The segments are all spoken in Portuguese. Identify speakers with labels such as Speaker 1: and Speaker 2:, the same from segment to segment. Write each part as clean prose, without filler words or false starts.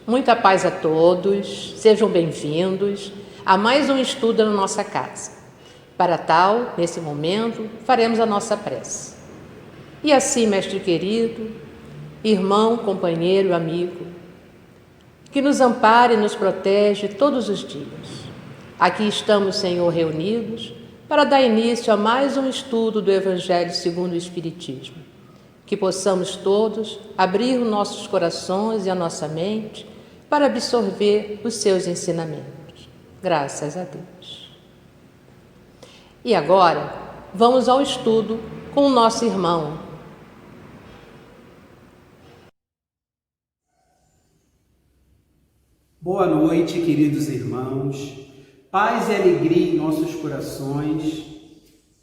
Speaker 1: Muita paz a todos, sejam bem-vindos a mais um estudo na nossa casa. Para tal, nesse momento, faremos a nossa prece. E assim, mestre querido, irmão, companheiro, amigo, que nos ampare e nos protege todos os dias. Aqui estamos, Senhor, reunidos para dar início a mais um estudo do Evangelho segundo o Espiritismo. Que possamos todos abrir os nossos corações e a nossa mente para absorver os seus ensinamentos. Graças a Deus. E agora, vamos ao estudo com o nosso irmão.
Speaker 2: Boa noite, queridos irmãos. Paz e alegria em nossos corações.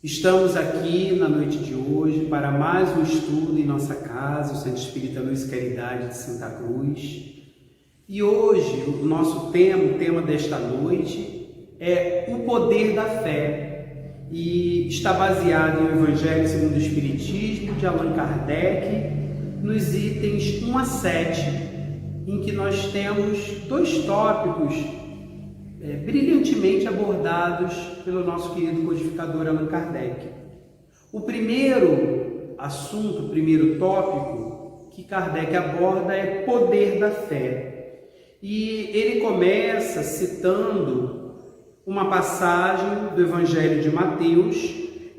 Speaker 2: Estamos aqui na noite de hoje para mais um estudo em nossa casa, o Centro Espírita Luz e Caridade de Santa Cruz. E hoje o nosso tema, o tema desta noite, é o poder da fé. E está baseado em o Evangelho segundo o Espiritismo, de Allan Kardec, nos itens 1 a 7, em que nós temos dois tópicos brilhantemente abordados pelo nosso querido codificador Allan Kardec. O primeiro assunto, o primeiro tópico que Kardec aborda é poder da fé. E ele começa citando uma passagem do Evangelho de Mateus,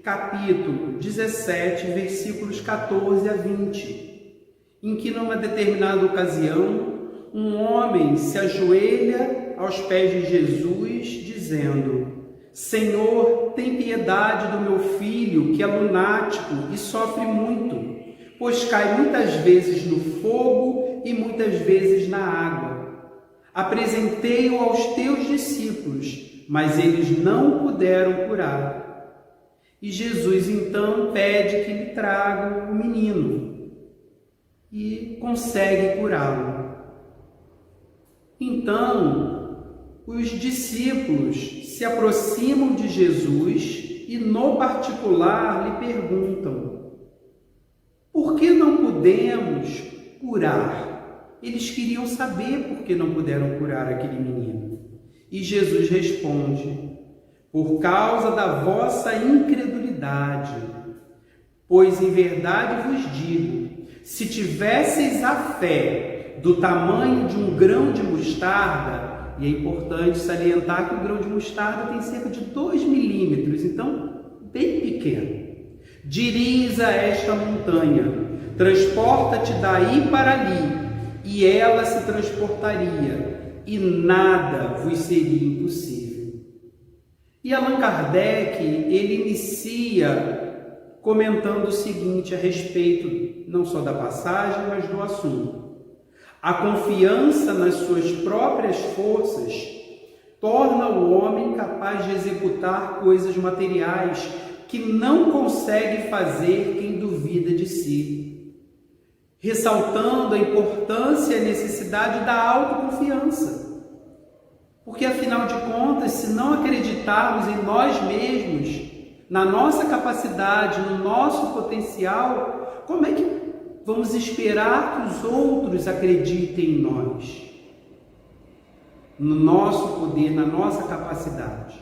Speaker 2: capítulo 17, versículos 14 a 20, em que numa determinada ocasião um homem se ajoelha aos pés de Jesus, dizendo: Senhor, tem piedade do meu filho, que é lunático e sofre muito, pois cai muitas vezes no fogo e muitas vezes na água. Apresentei-o aos teus discípulos, mas eles não puderam curar. E Jesus então pede que lhe tragam o menino e consegue curá-lo. Então, os discípulos se aproximam de Jesus e, no particular, lhe perguntam: por que não podemos curar? Eles queriam saber por que não puderam curar aquele menino. E Jesus responde: por causa da vossa incredulidade. Pois em verdade vos digo, se tivesseis a fé do tamanho de um grão de mostarda, e é importante salientar que o grão de mostarda tem cerca de 2 milímetros, então bem pequeno, dirias a esta montanha: transporta-te daí para ali, e ela se transportaria, e nada vos seria impossível. E Allan Kardec, ele inicia comentando o seguinte a respeito não só da passagem, mas do assunto. A confiança nas suas próprias forças torna o homem capaz de executar coisas materiais que não consegue fazer quem duvida de si, ressaltando a importância e a necessidade da autoconfiança. Porque, afinal de contas, se não acreditarmos em nós mesmos, na nossa capacidade, no nosso potencial, como é que vamos esperar que os outros acreditem em nós? No nosso poder, na nossa capacidade.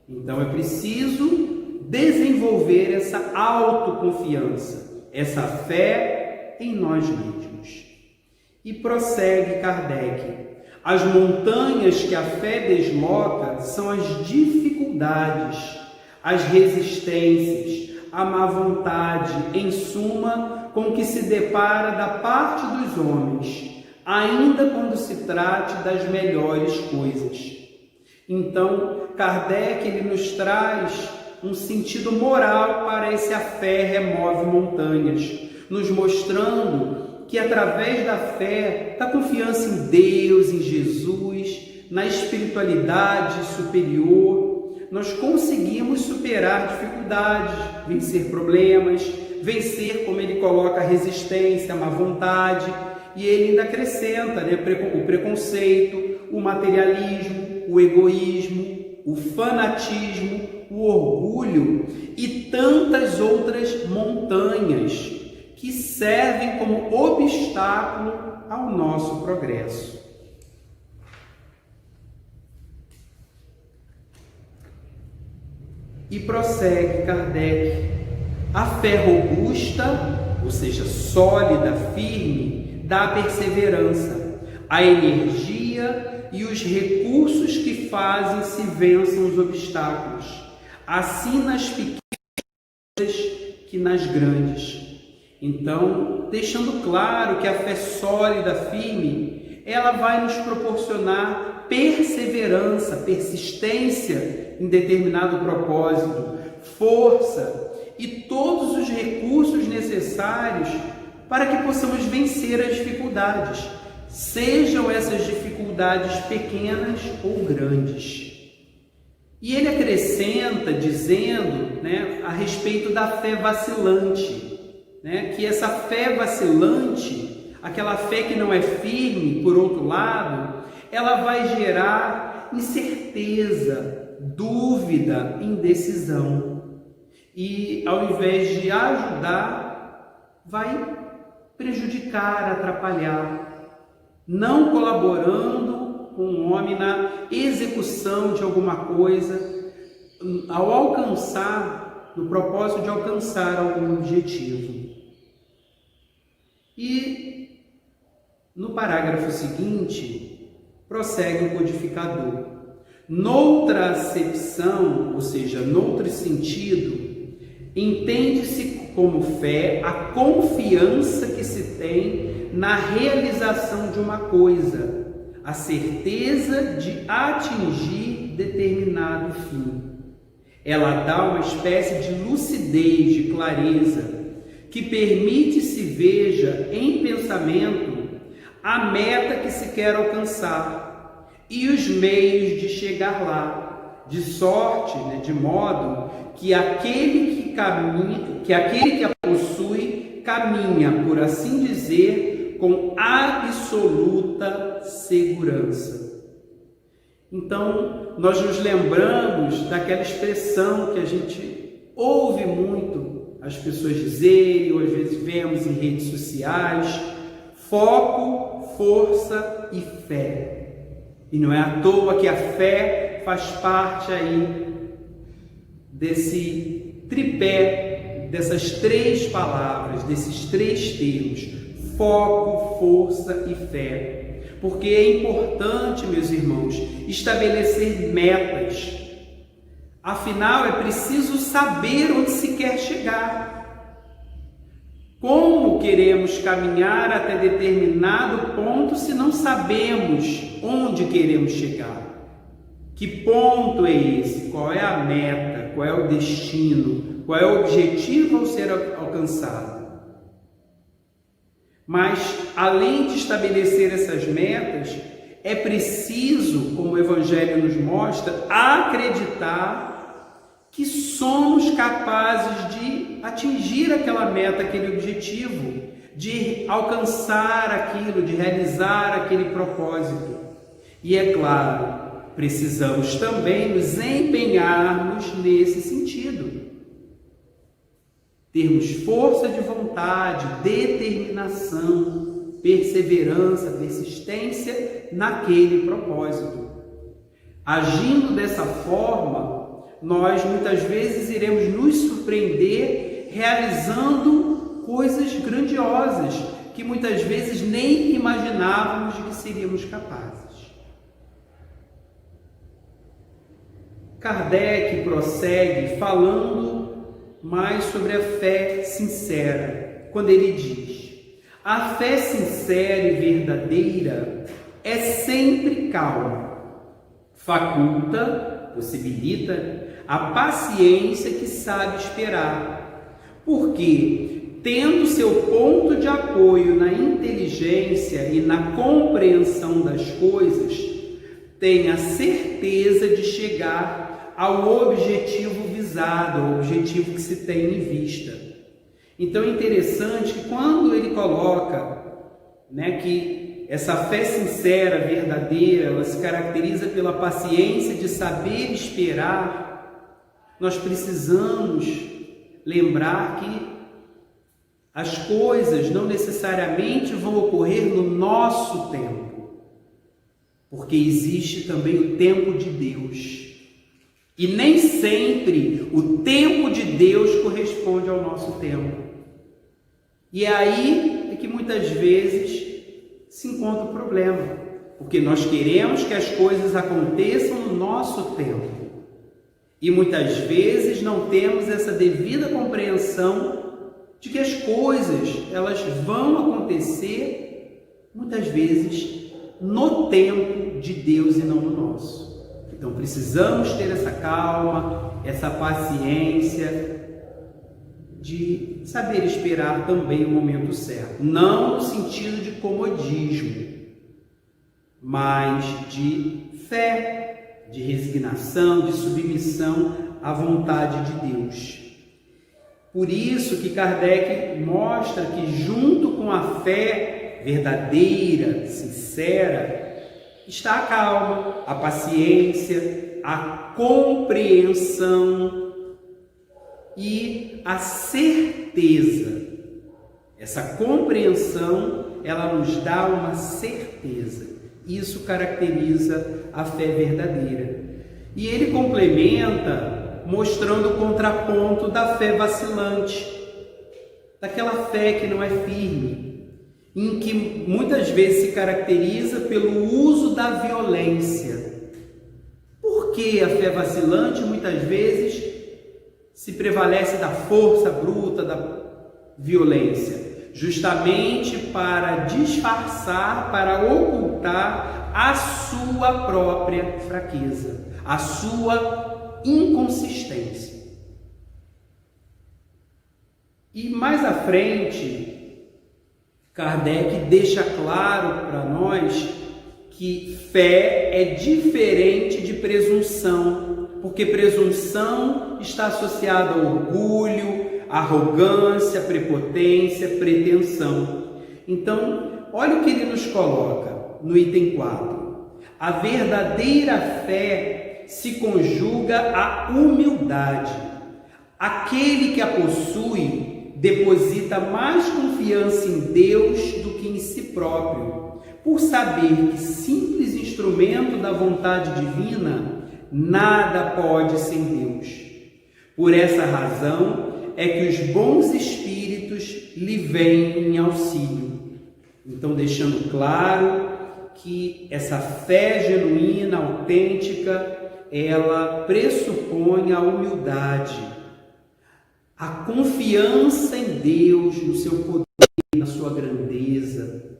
Speaker 2: Então, é preciso desenvolver essa autoconfiança, essa fé em nós mesmos. E prossegue Kardec: as montanhas que a fé desloca são as dificuldades, as resistências, a má vontade, em suma, com que se depara da parte dos homens, ainda quando se trate das melhores coisas. Então, Kardec ele nos traz um sentido moral para esse a fé remove montanhas, nos mostrando que através da fé, da confiança em Deus, em Jesus, na espiritualidade superior, nós conseguimos superar dificuldades, vencer problemas, vencer, como ele coloca, a resistência, a má vontade, e ele ainda acrescenta o preconceito, o materialismo, o egoísmo, o fanatismo, o orgulho e tantas outras montanhas que servem como obstáculo ao nosso progresso. E prossegue Kardec: a fé robusta, ou seja, sólida, firme, dá a perseverança, a energia e os recursos que fazem se vençam os obstáculos, assim nas pequenas que nas grandes. Então, deixando claro que a fé sólida, firme, ela vai nos proporcionar perseverança, persistência em determinado propósito, força e todos os recursos necessários para que possamos vencer as dificuldades, sejam essas dificuldades pequenas ou grandes. E ele acrescenta dizendo, a respeito da fé vacilante, que essa fé vacilante, aquela fé que não é firme, por outro lado, ela vai gerar incerteza, dúvida, indecisão. E ao invés de ajudar, vai prejudicar, atrapalhar, não colaborando com o homem na execução de alguma coisa, ao alcançar, no propósito de alcançar algum objetivo. E no parágrafo seguinte, prossegue o codificador: noutra acepção, ou seja, noutro sentido, entende-se como fé a confiança que se tem na realização de uma coisa, a certeza de atingir determinado fim. Ela dá uma espécie de lucidez, de clareza, que permite se veja em pensamento a meta que se quer alcançar e os meios de chegar lá, de sorte, de modo que aquele que a possui caminha, por assim dizer, com absoluta segurança. Então, nós nos lembramos daquela expressão que a gente ouve muito as pessoas dizerem, ou às vezes vemos em redes sociais: foco, força e fé. E não é à toa que a fé faz parte aí desse tripé, dessas três palavras, desses três termos: foco, força e fé. Porque é importante, meus irmãos, estabelecer metas. Afinal, é preciso saber onde se quer chegar. Como queremos caminhar até determinado ponto se não sabemos onde queremos chegar? Que ponto é esse? Qual é a meta? Qual é o destino? Qual é o objetivo a ser alcançado? Mas, além de estabelecer essas metas, é preciso, como o Evangelho nos mostra, acreditar que somos capazes de atingir aquela meta, aquele objetivo, de alcançar aquilo, de realizar aquele propósito. E é claro, precisamos também nos empenharmos nesse sentido. Termos força de vontade, determinação, perseverança, persistência naquele propósito. Agindo dessa forma, nós muitas vezes iremos nos surpreender realizando coisas grandiosas que muitas vezes nem imaginávamos de que seríamos capazes. Kardec prossegue falando mais sobre a fé sincera, quando ele diz: a fé sincera e verdadeira é sempre calma, faculta, possibilita a paciência que sabe esperar, porque, tendo seu ponto de apoio na inteligência e na compreensão das coisas, tem a certeza de chegar ao objetivo visado, ao objetivo que se tem em vista. Então é interessante que quando ele coloca, que essa fé sincera, verdadeira, ela se caracteriza pela paciência de saber esperar, nós precisamos lembrar que as coisas não necessariamente vão ocorrer no nosso tempo, porque existe também o tempo de Deus. E nem sempre o tempo de Deus corresponde ao nosso tempo. E é aí que muitas vezes se encontra o problema, porque nós queremos que as coisas aconteçam no nosso tempo. E muitas vezes não temos essa devida compreensão de que as coisas, elas vão acontecer, muitas vezes, no tempo de Deus e não no nosso. Então precisamos ter essa calma, essa paciência de saber esperar também o momento certo. Não no sentido de comodismo, mas de fé, de resignação, de submissão à vontade de Deus. Por isso que Kardec mostra que junto com a fé verdadeira, sincera, está a calma, a paciência, a compreensão e a certeza. Essa compreensão, ela nos dá uma certeza. Isso caracteriza a fé verdadeira. E ele complementa mostrando o contraponto da fé vacilante, daquela fé que não é firme, em que muitas vezes se caracteriza pelo uso da violência. Por que a fé vacilante muitas vezes se prevalece da força bruta, da violência? Justamente para disfarçar, para ocultar a sua própria fraqueza, a sua inconsistência. E mais à frente, Kardec deixa claro para nós que fé é diferente de presunção, porque presunção está associada ao orgulho, arrogância, prepotência, pretensão. Então, olha o que ele nos coloca no item 4. A verdadeira fé se conjuga à humildade. Aquele que a possui deposita mais confiança em Deus do que em si próprio, por saber que simples instrumento da vontade divina, nada pode sem Deus. Por essa razão é que os bons espíritos lhe vêm em auxílio. Então, deixando claro que essa fé genuína, autêntica, ela pressupõe a humildade, a confiança em Deus, no seu poder, na sua grandeza,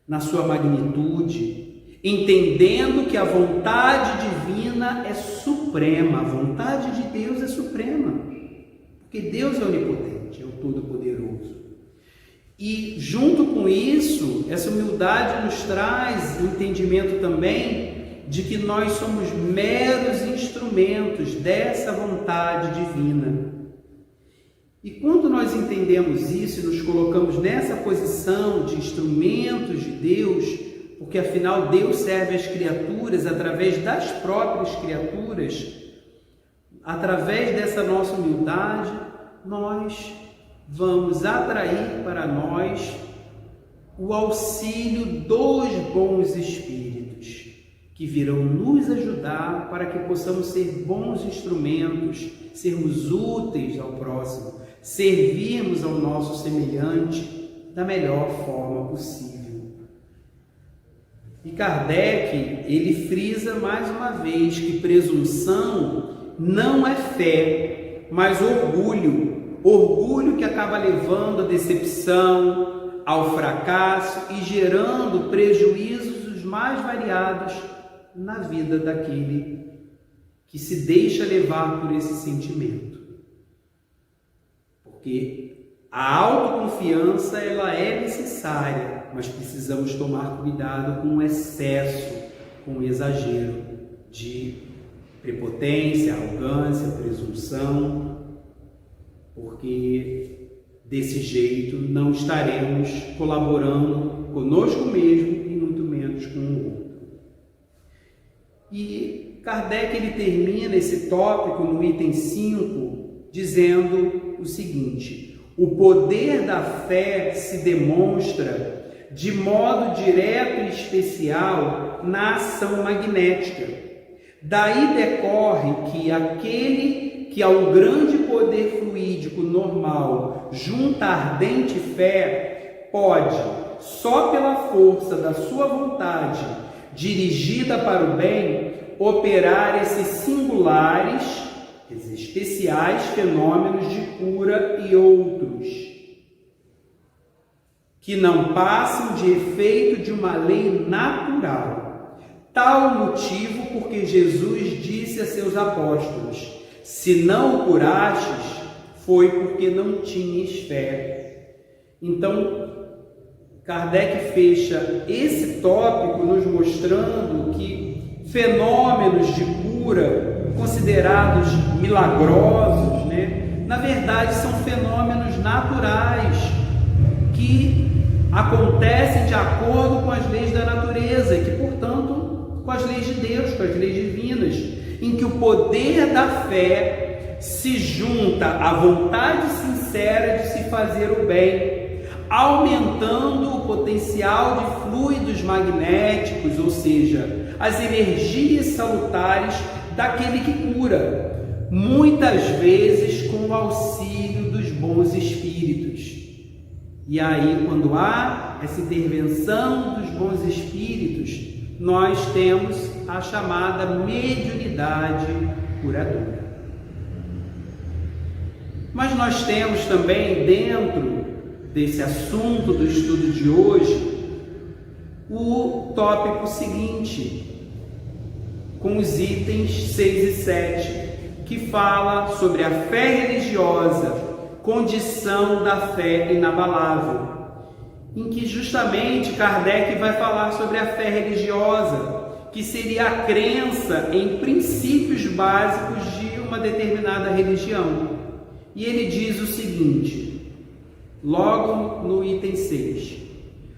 Speaker 2: na sua magnitude, entendendo que a vontade divina é suprema, a vontade de Deus é suprema. Porque Deus é onipotente, é o Todo-Poderoso. E junto com isso, essa humildade nos traz o entendimento também de que nós somos meros instrumentos dessa vontade divina. E quando nós entendemos isso e nos colocamos nessa posição de instrumentos de Deus, porque afinal Deus serve as criaturas através das próprias criaturas, através dessa nossa humildade, nós vamos atrair para nós o auxílio dos bons espíritos, que virão nos ajudar para que possamos ser bons instrumentos, sermos úteis ao próximo, servirmos ao nosso semelhante da melhor forma possível. E Kardec, ele frisa mais uma vez que presunção não é fé, mas orgulho que acaba levando à decepção, ao fracasso e gerando prejuízos os mais variados na vida daquele que se deixa levar por esse sentimento. Porque a autoconfiança, ela é necessária, mas precisamos tomar cuidado com o excesso, com o exagero de prepotência, arrogância, presunção, porque desse jeito não estaremos colaborando conosco mesmo e muito menos com o outro. E Kardec, ele termina esse tópico no item 5 dizendo o seguinte: o poder da fé se demonstra de modo direto e especial na ação magnética, Daí decorre que aquele que ao grande poder fluídico normal junta ardente fé, pode, só pela força da sua vontade, dirigida para o bem, operar esses singulares, esses especiais fenômenos de cura e outros, que não passam de efeito de uma lei natural. Tal motivo porque Jesus disse a seus apóstolos: se não o curastes, foi porque não tinhas fé. Então, Kardec fecha esse tópico nos mostrando que fenômenos de cura considerados milagrosos, na verdade são fenômenos naturais que acontecem de acordo com as leis da natureza e que, portanto, com as leis de Deus, com as leis divinas, em que o poder da fé se junta à vontade sincera de se fazer o bem, aumentando o potencial de fluidos magnéticos, ou seja, as energias salutares daquele que cura, muitas vezes com o auxílio dos bons espíritos. E aí, quando há essa intervenção dos bons espíritos, nós temos a chamada mediunidade curadora. Mas nós temos também, dentro desse assunto do estudo de hoje, o tópico seguinte, com os itens 6 e 7, que fala sobre a fé religiosa, condição da fé inabalável, em que justamente Kardec vai falar sobre a fé religiosa, que seria a crença em princípios básicos de uma determinada religião. E ele diz o seguinte, logo no item 6,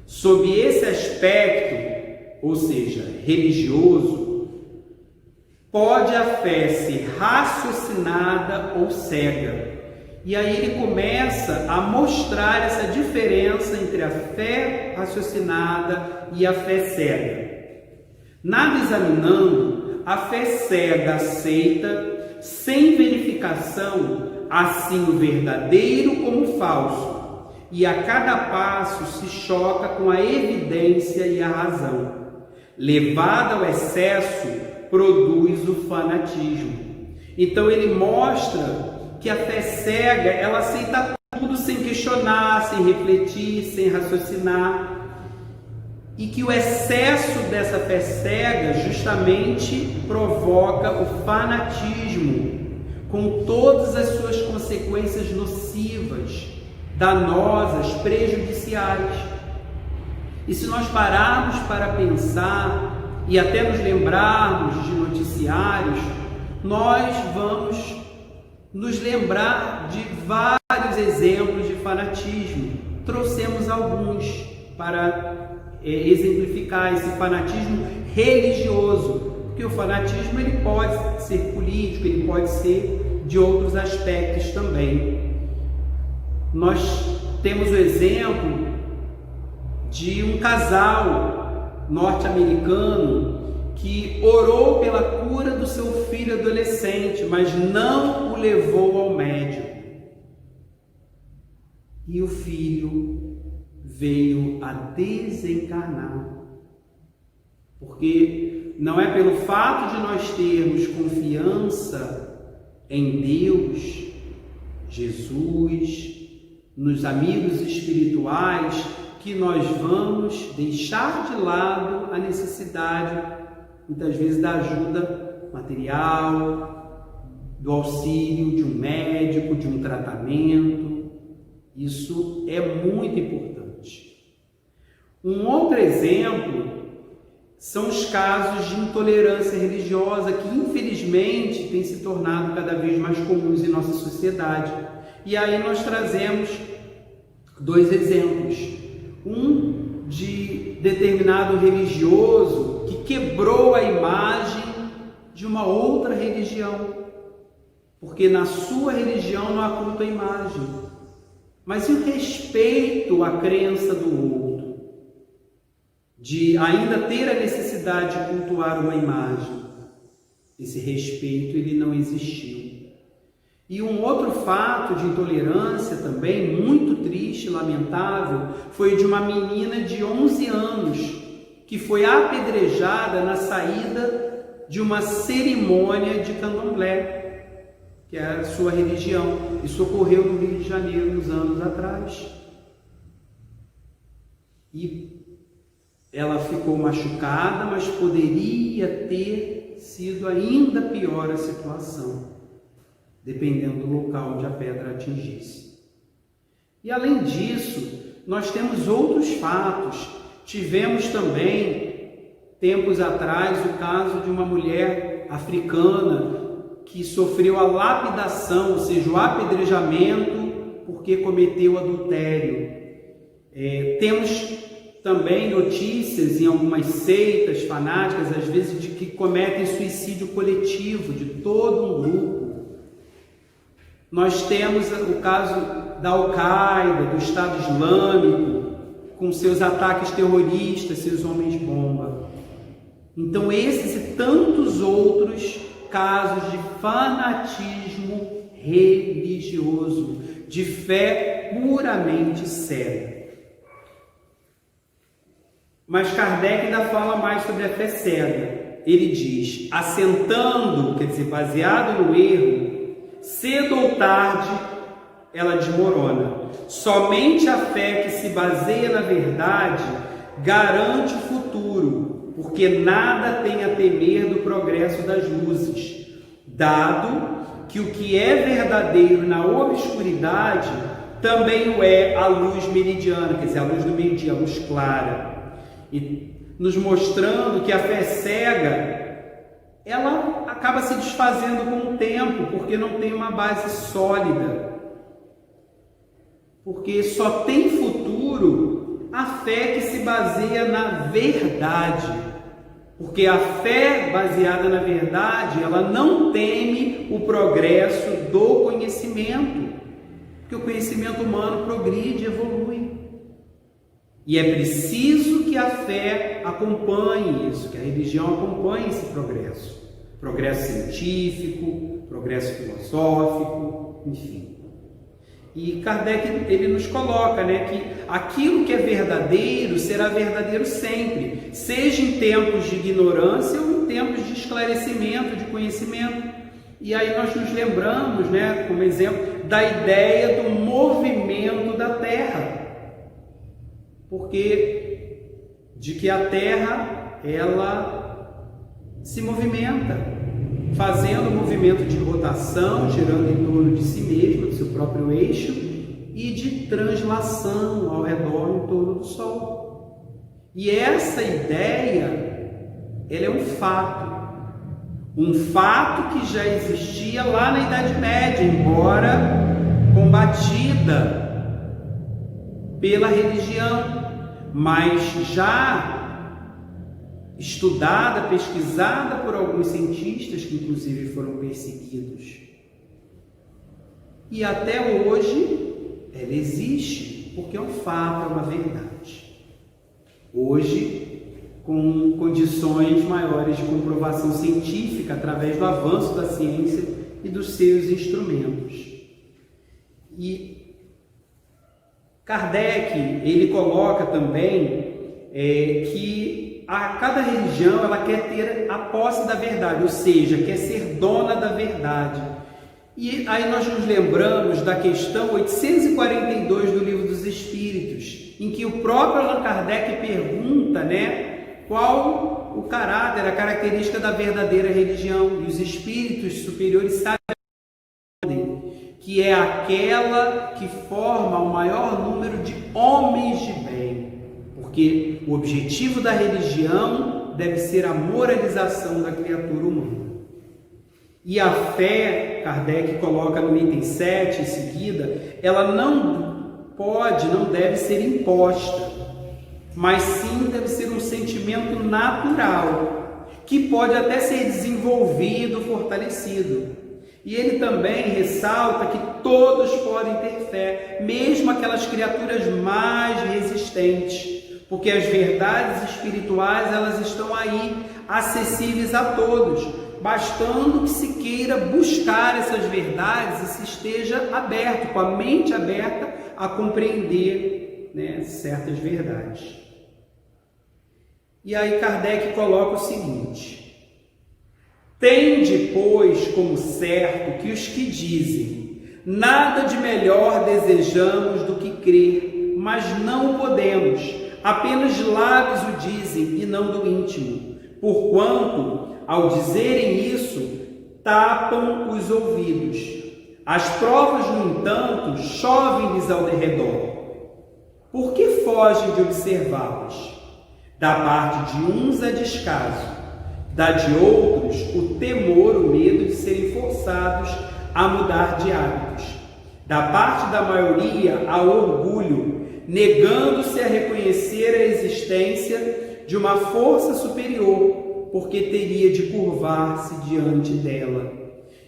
Speaker 2: sob esse aspecto, ou seja, religioso, pode a fé ser raciocinada ou cega. E aí ele começa a mostrar essa diferença entre a fé raciocinada e a fé cega. Nada examinando, a fé cega aceita, sem verificação, assim o verdadeiro como o falso, e a cada passo se choca com a evidência e a razão. Levada ao excesso, produz o fanatismo. Então ele mostra que a fé cega, ela aceita tudo sem questionar, sem refletir, sem raciocinar, e que o excesso dessa fé cega justamente provoca o fanatismo, com todas as suas consequências nocivas, danosas, prejudiciais. E se nós pararmos para pensar e até nos lembrarmos de noticiários, nós vamos nos lembrar de vários exemplos de fanatismo. Trouxemos alguns para exemplificar esse fanatismo religioso, porque o fanatismo ele pode ser político, ele pode ser de outros aspectos também. Nós temos o exemplo de um casal norte-americano que orou pela cura do seu filho adolescente, mas não o levou ao médico. E o filho veio a desencarnar. Porque não é pelo fato de nós termos confiança em Deus, Jesus, nos amigos espirituais, que nós vamos deixar de lado a necessidade, muitas vezes, da ajuda material, do auxílio de um médico, de um tratamento. Isso é muito importante. Um outro exemplo são os casos de intolerância religiosa que, infelizmente, têm se tornado cada vez mais comuns em nossa sociedade. E aí nós trazemos dois exemplos. Um de determinado religioso que quebrou a imagem de uma outra religião, porque na sua religião não há culto à imagem. Mas e o respeito à crença do outro? De ainda ter a necessidade de cultuar uma imagem. Esse respeito ele não existiu. E um outro fato de intolerância também, muito triste e lamentável, foi de uma menina de 11 anos que foi apedrejada na saída de uma cerimônia de candomblé, que é a sua religião. Isso ocorreu no Rio de Janeiro, uns anos atrás. E ela ficou machucada, mas poderia ter sido ainda pior a situação, dependendo do local onde a pedra atingisse. E além disso, nós temos outros fatos. Tivemos também, tempos atrás, o caso de uma mulher africana que sofreu a lapidação, ou seja, o apedrejamento porque cometeu adultério. Temos também notícias em algumas seitas fanáticas, às vezes, de que cometem suicídio coletivo de todo um grupo. Nós temos o caso da Al-Qaeda, do Estado Islâmico, com seus ataques terroristas, seus homens-bomba. Então, esses e tantos outros casos de fanatismo religioso, de fé puramente cega. Mas Kardec ainda fala mais sobre a fé cega. Ele diz, assentando, quer dizer, baseado no erro, cedo ou tarde ela desmorona. Somente a fé que se baseia na verdade garante o futuro, porque nada tem a temer do progresso das luzes, dado que o que é verdadeiro na obscuridade também o é a luz meridiana, quer dizer, a luz do meio-dia, a luz clara. E nos mostrando que a fé cega, ela acaba se desfazendo com o tempo, porque não tem uma base sólida. Porque só tem futuro a fé que se baseia na verdade. Porque a fé baseada na verdade, ela não teme o progresso do conhecimento. Porque o conhecimento humano progride, evolui. E é preciso que a fé acompanhe isso, que a religião acompanhe esse progresso. Progresso científico, progresso filosófico, enfim. E Kardec, ele nos coloca, que aquilo que é verdadeiro será verdadeiro sempre, seja em tempos de ignorância ou em tempos de esclarecimento, de conhecimento. E aí nós nos lembramos, como exemplo, da ideia do movimento da Terra. Porque de que a Terra, ela se movimenta, fazendo um movimento de rotação, girando em torno de si mesma, do seu próprio eixo, e de translação ao redor em torno do Sol. E essa ideia, ela é um fato que já existia lá na Idade Média, embora combatida pela religião, mas já estudada, pesquisada por alguns cientistas que inclusive foram perseguidos. E até hoje ela existe, porque é um fato, é uma verdade. Hoje, com condições maiores de comprovação científica, através do avanço da ciência e dos seus instrumentos. E Kardec, ele coloca também que cada religião ela quer ter a posse da verdade, ou seja, quer ser dona da verdade. E aí nós nos lembramos da questão 842 do Livro dos Espíritos, em que o próprio Allan Kardec pergunta, qual o caráter, a característica da verdadeira religião, e os espíritos superiores sabem que é aquela que forma o maior número de homens de bem, porque o objetivo da religião deve ser a moralização da criatura humana. E a fé, Kardec coloca no item 7 em seguida, ela não deve ser imposta, mas sim deve ser um sentimento natural, que pode até ser desenvolvido, fortalecido. E ele também ressalta que todos podem ter fé, mesmo aquelas criaturas mais resistentes, porque as verdades espirituais, elas estão aí, acessíveis a todos. bastando que se queira buscar essas verdades e se esteja aberto, com a mente aberta a compreender, né, certas verdades. E aí Kardec coloca o seguinte: tende, pois, como certo que os que dizem nada de melhor desejamos do que crer, mas não podemos, apenas lábios o dizem e não do íntimo, porquanto, ao dizerem isso, tapam os ouvidos. As provas, no entanto, chovem-lhes ao derredor. Por que fogem de observá-las? Da parte de uns a descaso, da de outros o temor, o medo de serem forçados a mudar de hábitos. Da parte da maioria há orgulho, negando-se a reconhecer a existência de uma força superior, porque teria de curvar-se diante dela.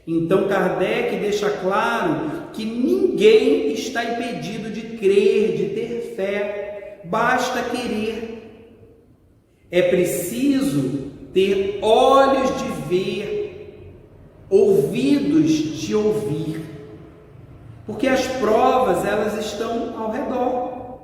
Speaker 2: Então Kardec deixa claro que ninguém está impedido de crer, de ter fé, basta querer. É preciso ter olhos de ver, ouvidos de ouvir, porque as provas, elas estão ao redor,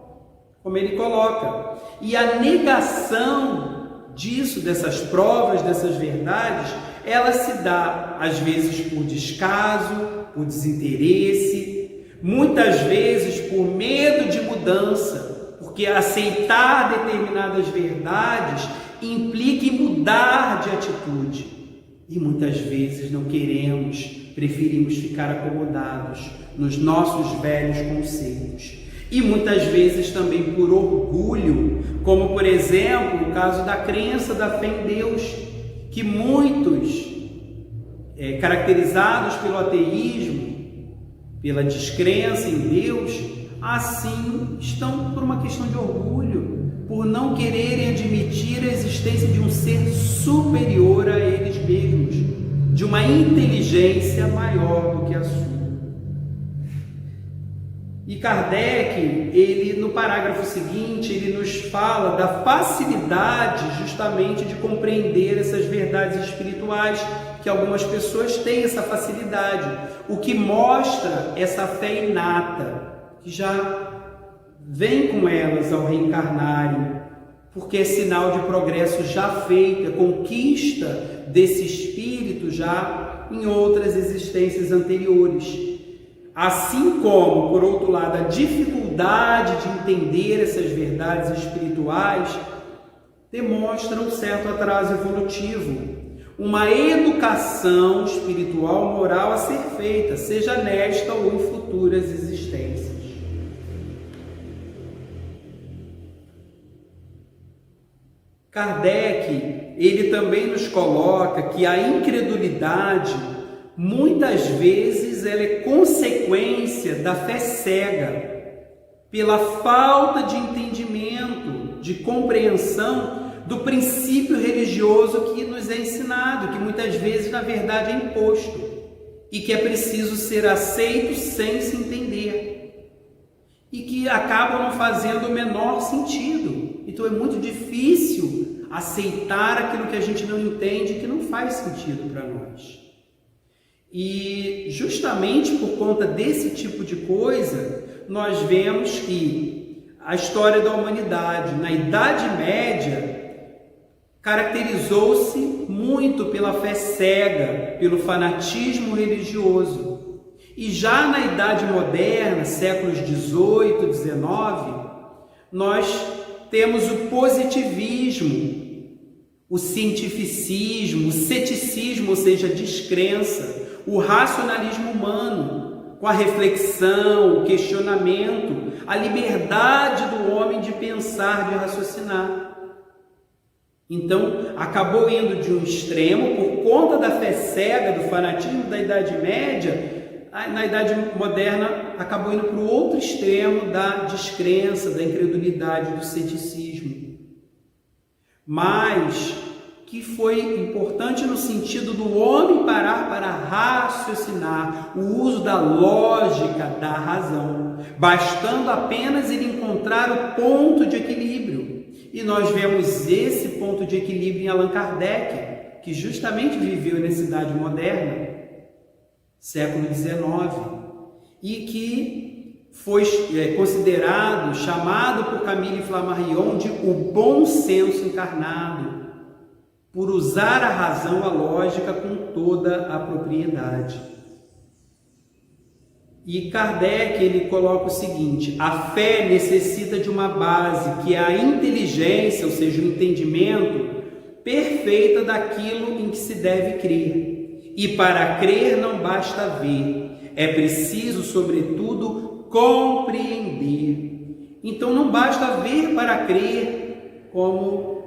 Speaker 2: como ele coloca, e a negação disso, dessas provas, dessas verdades, ela se dá, às vezes, por descaso, por desinteresse, muitas vezes por medo de mudança, porque aceitar determinadas verdades implica em mudar de atitude. E muitas vezes não queremos, preferimos ficar acomodados nos nossos velhos conceitos. E muitas vezes também por orgulho, como por exemplo o caso da crença, da fé em Deus, que muitos, caracterizados pelo ateísmo, pela descrença em Deus, assim estão por uma questão de orgulho, por não quererem admitir a existência de um ser superior a eles mesmos, de uma inteligência maior do que a sua. E Kardec, ele no parágrafo seguinte, ele nos fala da facilidade justamente de compreender essas verdades espirituais, que algumas pessoas têm essa facilidade, o que mostra essa fé inata, que já vem com elas ao reencarnarem, porque é sinal de progresso já feito, é conquista desse espírito já em outras existências anteriores. Assim como, por outro lado, a dificuldade de entender essas verdades espirituais demonstra um certo atraso evolutivo, uma educação espiritual moral a ser feita, seja nesta ou em futuras existências. Kardec, ele também nos coloca que a incredulidade, muitas vezes, ela é consequência da fé cega, pela falta de entendimento, de compreensão do princípio religioso que nos é ensinado, que muitas vezes, na verdade, é imposto, e que é preciso ser aceito sem se entender, e que acaba não fazendo o menor sentido. Então é muito difícil aceitar aquilo que a gente não entende, que não faz sentido para nós. E justamente por conta desse tipo de coisa, nós vemos que a história da humanidade, na Idade Média, caracterizou-se muito pela fé cega, pelo fanatismo religioso. E já na Idade Moderna, séculos 18, 19, nós temos o positivismo, o cientificismo, o ceticismo, ou seja, a descrença, o racionalismo humano, com a reflexão, o questionamento, a liberdade do homem de pensar, de raciocinar. Então, acabou indo de um extremo, por conta da fé cega, do fanatismo da Idade Média, na Idade Moderna acabou indo para o outro extremo da descrença, da incredulidade, do ceticismo. Mas que foi importante no sentido do homem parar para raciocinar, o uso da lógica, da razão, bastando apenas ele encontrar o ponto de equilíbrio. E nós vemos esse ponto de equilíbrio em Allan Kardec, que justamente viveu nessa idade moderna, século XIX, e que foi considerado, chamado por Camille Flammarion de o bom senso encarnado, por usar a razão, a lógica com toda a propriedade. E Kardec, ele coloca o seguinte: a fé necessita de uma base, que é a inteligência, ou seja, o entendimento perfeita daquilo em que se deve crer. E para crer não basta ver, é preciso, sobretudo, compreender. Então não basta ver para crer, como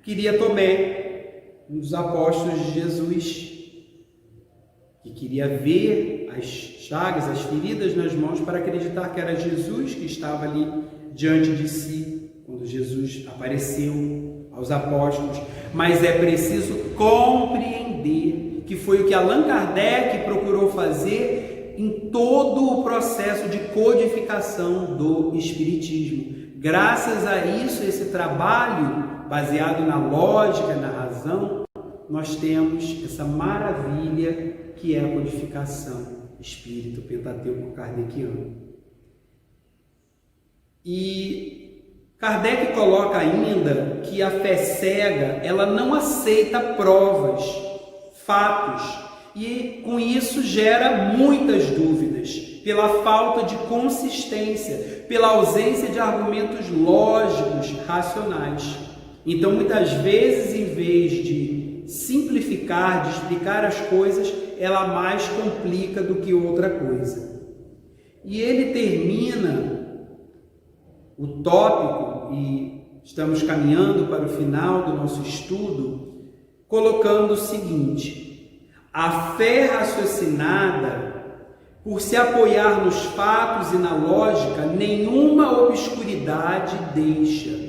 Speaker 2: queria Tomé, um dos apóstolos de Jesus, que queria ver as chagas, as feridas nas mãos para acreditar que era Jesus que estava ali diante de si, quando Jesus apareceu aos apóstolos. Mas é preciso compreender, que foi o que Allan Kardec procurou fazer em todo o processo de codificação do Espiritismo. Graças a isso, esse trabalho baseado na lógica, na razão, nós temos essa maravilha que é a codificação espírita, pentateuco kardeciano. E Kardec coloca ainda que a fé cega, ela não aceita provas, fatos, e com isso gera muitas dúvidas, pela falta de consistência, pela ausência de argumentos lógicos, racionais. Então, muitas vezes, em vez de simplificar, de explicar as coisas, ela mais complica do que outra coisa. E ele termina o tópico, e estamos caminhando para o final do nosso estudo, colocando o seguinte: a fé raciocinada, por se apoiar nos fatos e na lógica, nenhuma obscuridade deixa.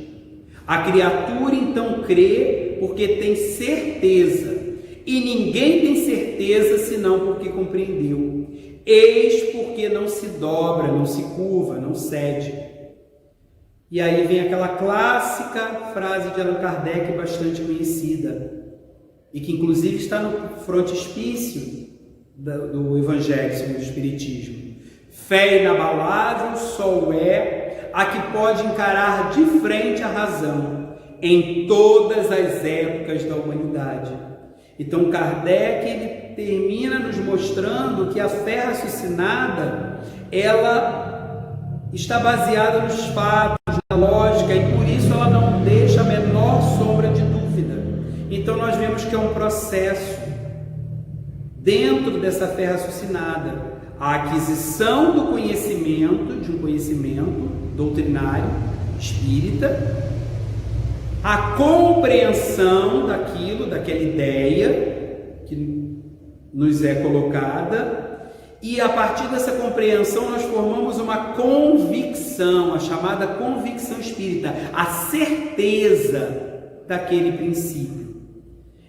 Speaker 2: A criatura então crê porque tem certeza, e ninguém tem certeza senão porque compreendeu. Eis porque não se dobra, não se curva, não cede. E aí vem aquela clássica frase de Allan Kardec, bastante conhecida, e que inclusive está no frontispício do Evangelho segundo o Espiritismo: fé inabalável só é a que pode encarar de frente a razão em todas as épocas da humanidade. Então Kardec, ele termina nos mostrando que a fé raciocinada, ela está baseada nos fatos, na lógica, e por isso ela não deixa a menor sombra de dúvida. Então nós vemos que é um processo dentro dessa fé raciocinada, a aquisição do conhecimento, de um conhecimento doutrinário espírita, a compreensão daquilo, daquela ideia que nos é colocada, e a partir dessa compreensão nós formamos uma convicção, a chamada convicção espírita, a certeza daquele princípio.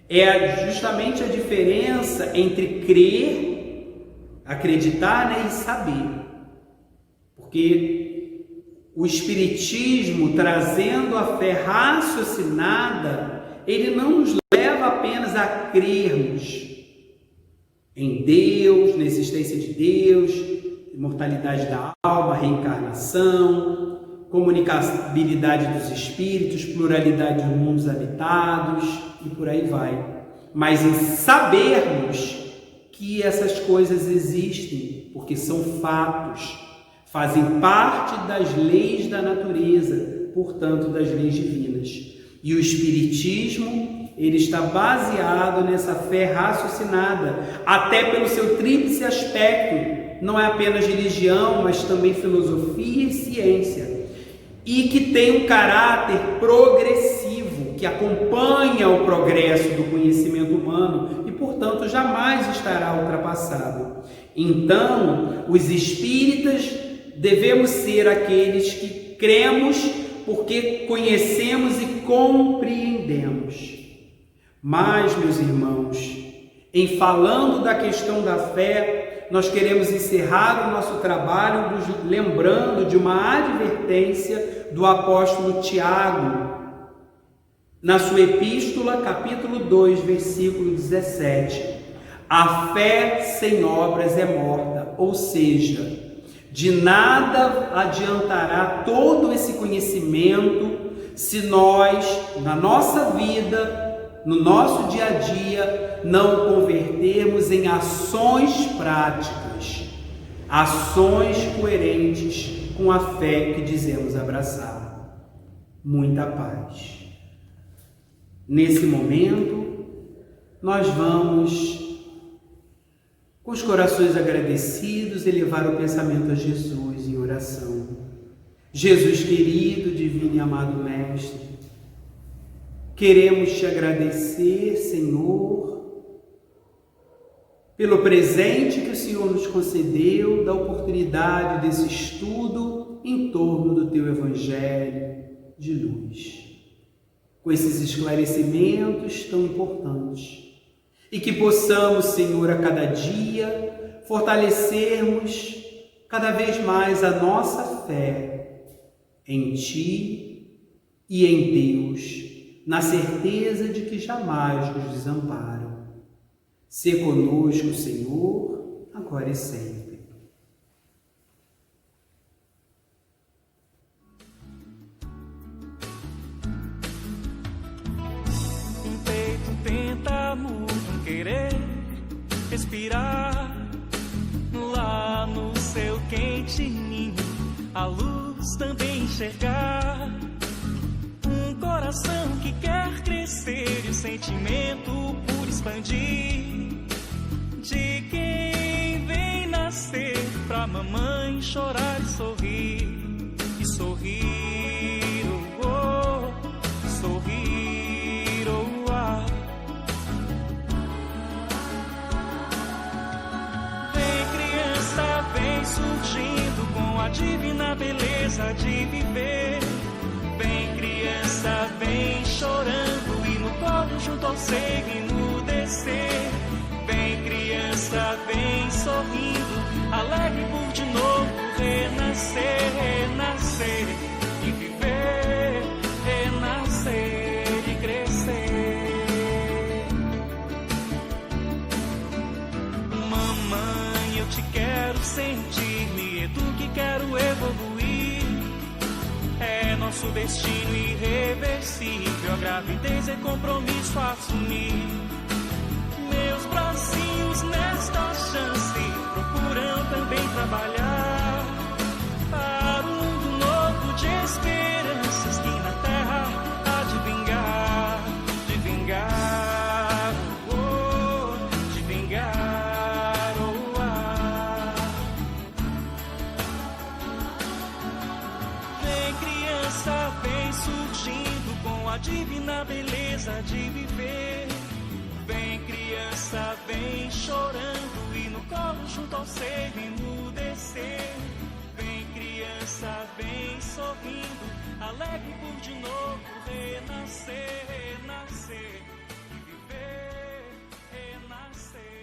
Speaker 2: É justamente a diferença entre crer, acreditar, né, e saber. Porque o Espiritismo, trazendo a fé raciocinada, ele não nos leva apenas a crermos em Deus, na existência de Deus, imortalidade da alma, reencarnação, comunicabilidade dos espíritos, pluralidade dos mundos habitados e por aí vai. Mas em sabermos que essas coisas existem, porque são fatos, fazem parte das leis da natureza, portanto, das leis divinas. E o Espiritismo, ele está baseado nessa fé raciocinada, até pelo seu tríplice aspecto. Não é apenas religião, mas também filosofia e ciência. E que tem um caráter progressivo, que acompanha o progresso do conhecimento humano e, portanto, jamais estará ultrapassado. Então, os espíritas devemos ser aqueles que cremos porque conhecemos e compreendemos. Mas, meus irmãos, em falando da questão da fé, nós queremos encerrar o nosso trabalho nos lembrando de uma advertência do apóstolo Tiago, na sua epístola, capítulo 2, versículo 17, a fé sem obras é morta, ou seja, de nada adiantará todo esse conhecimento se nós, na nossa vida, no nosso dia a dia, não convertermos em ações práticas, ações coerentes com a fé que dizemos abraçar. Muita paz. Nesse momento, nós vamos, com os corações agradecidos, elevar o pensamento a Jesus em oração. Jesus querido, divino e amado Mestre, queremos te agradecer, Senhor, pelo presente que o Senhor nos concedeu, da oportunidade desse estudo em torno do teu Evangelho de luz. Com esses esclarecimentos tão importantes. E que possamos, Senhor, a cada dia, fortalecermos cada vez mais a nossa fé em Ti e em Deus, na certeza de que jamais nos desamparam. Sê conosco, Senhor, agora e sempre.
Speaker 3: Tenta muito querer respirar lá no seu quente ninho, a luz também enxergar. Um coração que quer crescer e o sentimento por expandir, de quem vem nascer pra mamãe chorar e sorrir, e sorrir, oh, oh, sorrir. Vem surgindo com a divina beleza de viver. Vem criança, vem chorando e no colo junto ao seio emudecer. Vem criança, vem sorrindo, alegre por de novo renascer, renascer e viver, renascer e crescer. Mamãe, eu te quero sentir, me eduque, quero evoluir. É nosso destino irreversível, a gravidez é compromisso a assumir. Meus bracinhos nesta chance procuram também trabalhar para um mundo novo de esperanças que na terra há de vingar, de vingar, oh, de vingar, oh, ah. Vem criança, vem surgindo com a divina beleza de viver. Vem criança, vem chorando e no colo junto ao seio emudecer. Vem criança, vem sorrindo, alegre por de novo renascer, renascer e viver, renascer.